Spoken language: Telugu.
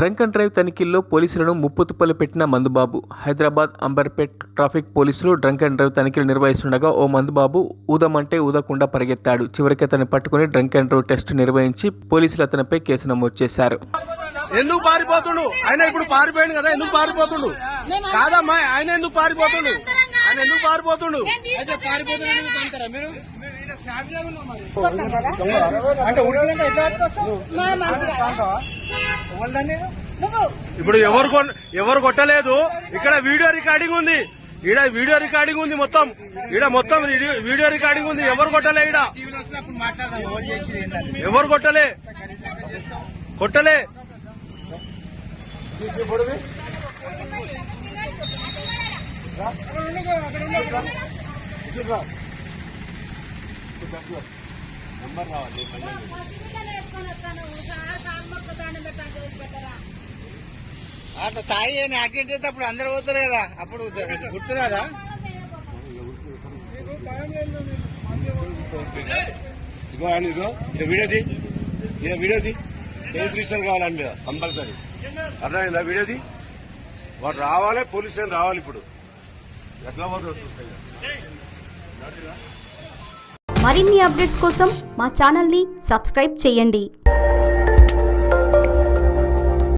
డ్రంక్ అండ్ డ్రైవ్ తనిఖీల్లో పోలీసులను ముప్పుతుప్పలు పెట్టిన మందుబాబు. హైదరాబాద్ అంబర్పేట్ ట్రాఫిక్ పోలీసులు డ్రంక్ అండ్ డ్రైవ్ తనిఖీలు నిర్వహిస్తుండగా ఓ మందుబాబు ఊదమంటే ఊదకుండా పరిగెత్తాడు. చివరికి అతన్ని పట్టుకుని డ్రంక్ అండ్ డ్రైవ్ టెస్ట్ నిర్వహించి పోలీసులు అతనిపై కేసు నమోదు చేశారు. ఎందుకు పారిపోతుండు ఆయన? ఇప్పుడు పారిపోయాడు కదా, ఎందుకు పారిపోతుండు? కాదమ్మా, ఆయన ఎందుకు పారిపోతుండు? ఆయన ఎందుకు పారిపోతుండు? ఇప్పుడు ఎవరు కొట్టలేదు. ఇక్కడ వీడియో రికార్డింగ్ ఉంది. ఈడ వీడియో రికార్డింగ్ ఉంది. మొత్తం వీడియో రికార్డింగ్ ఉంది. ఎవరు కొట్టలే? ఈడ ఎవరు కొట్టలే? అట్లా తాయి యాక్సిడెంట్ అయితే అప్పుడు అందరూ పోతారు కదా, అప్పుడు గుర్తు కదా. వీడియోది కేసు రిజిస్టర్ కావాలని మీద కంపల్సరీ. అర్థమైందా? వీడియోది వాడు రావాలి, పోలీస్ స్టేషన్ రావాలి. ఇప్పుడు ఎట్లా పోతుంది? మరిన్ని అప్డేట్స్ కోసం మా ఛానల్ని సబ్స్క్రైబ్ చేయండి.